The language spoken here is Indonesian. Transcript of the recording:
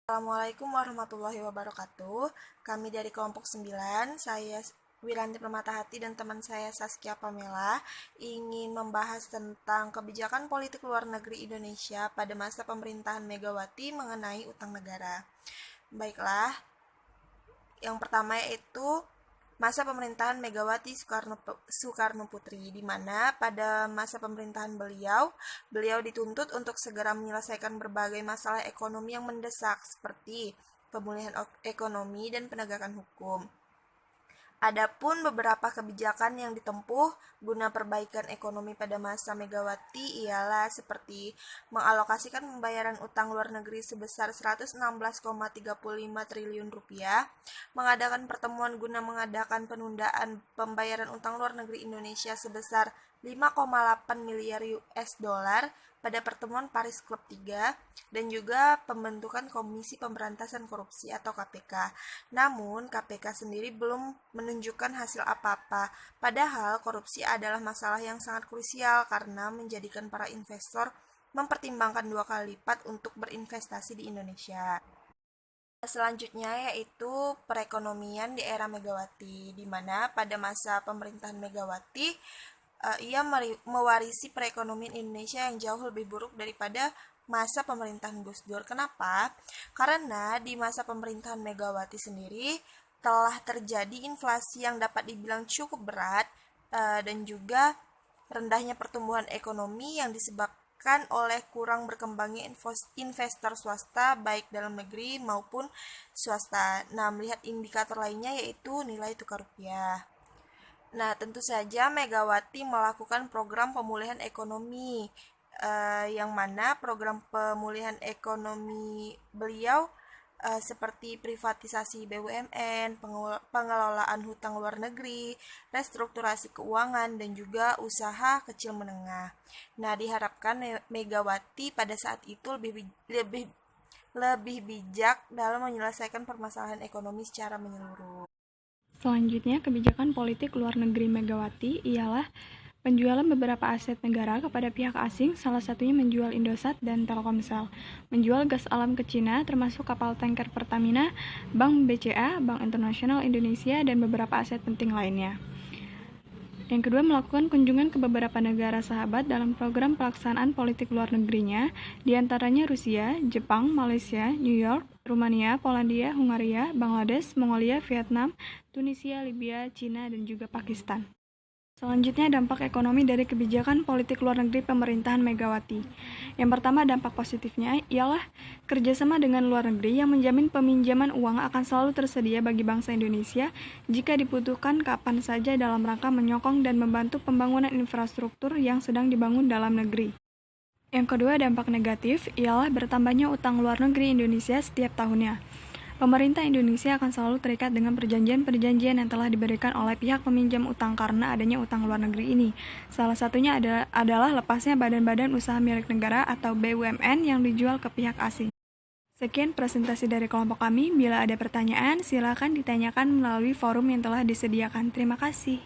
Assalamualaikum warahmatullahi wabarakatuh. Kami dari kelompok 9, saya Wiranti Permatahati dan teman saya Saskia Pamela ingin membahas tentang kebijakan politik luar negeri Indonesia pada masa pemerintahan Megawati mengenai utang negara. Baiklah, yang pertama yaitu masa pemerintahan Megawati Soekarno Putri, di mana pada masa pemerintahan beliau dituntut untuk segera menyelesaikan berbagai masalah ekonomi yang mendesak seperti pemulihan ekonomi dan penegakan hukum. Adapun beberapa kebijakan yang ditempuh guna perbaikan ekonomi pada masa Megawati ialah seperti mengalokasikan pembayaran utang luar negeri sebesar 116,35 triliun rupiah, mengadakan pertemuan guna mengadakan penundaan pembayaran utang luar negeri Indonesia sebesar 5,8 miliar US dollar pada pertemuan Paris Club 3 dan juga pembentukan Komisi Pemberantasan Korupsi atau KPK. Namun, KPK sendiri belum menunjukkan hasil apa-apa. Padahal, korupsi adalah masalah yang sangat krusial karena menjadikan para investor mempertimbangkan 2 kali lipat untuk berinvestasi di Indonesia. Selanjutnya yaitu perekonomian di era Megawati, di mana pada masa pemerintahan Megawati ia mewarisi perekonomian Indonesia yang jauh lebih buruk daripada masa pemerintahan Gus Dur. Kenapa? Karena di masa pemerintahan Megawati sendiri telah terjadi inflasi yang dapat dibilang cukup berat dan juga rendahnya pertumbuhan ekonomi yang disebabkan oleh kurang berkembangnya investor swasta baik dalam negeri maupun swasta. Nah, melihat indikator lainnya yaitu nilai tukar rupiah. Nah, tentu saja Megawati melakukan program pemulihan ekonomi, yang mana program pemulihan ekonomi beliau seperti privatisasi BUMN, pengelolaan hutang luar negeri, restrukturasi keuangan, dan juga usaha kecil menengah. Nah, diharapkan Megawati pada saat itu lebih bijak dalam menyelesaikan permasalahan ekonomi secara menyeluruh. Selanjutnya, kebijakan politik luar negeri Megawati ialah penjualan beberapa aset negara kepada pihak asing, salah satunya menjual Indosat dan Telkomsel, menjual gas alam ke Cina, termasuk kapal tanker Pertamina, Bank BCA, Bank Internasional Indonesia, dan beberapa aset penting lainnya. Yang kedua, melakukan kunjungan ke beberapa negara sahabat dalam program pelaksanaan politik luar negerinya, diantaranya Rusia, Jepang, Malaysia, New York, Rumania, Polandia, Hungaria, Bangladesh, Mongolia, Vietnam, Tunisia, Libya, Cina, dan juga Pakistan. Selanjutnya, dampak ekonomi dari kebijakan politik luar negeri pemerintahan Megawati. Yang pertama, dampak positifnya ialah kerjasama dengan luar negeri yang menjamin peminjaman uang akan selalu tersedia bagi bangsa Indonesia jika dibutuhkan kapan saja dalam rangka menyokong dan membantu pembangunan infrastruktur yang sedang dibangun dalam negeri. Yang kedua, dampak negatif ialah bertambahnya utang luar negeri Indonesia setiap tahunnya. Pemerintah Indonesia akan selalu terikat dengan perjanjian-perjanjian yang telah diberikan oleh pihak peminjam utang karena adanya utang luar negeri ini. Salah satunya adalah lepasnya badan-badan usaha milik negara atau BUMN yang dijual ke pihak asing. Sekian presentasi dari kelompok kami. Bila ada pertanyaan, silakan ditanyakan melalui forum yang telah disediakan. Terima kasih.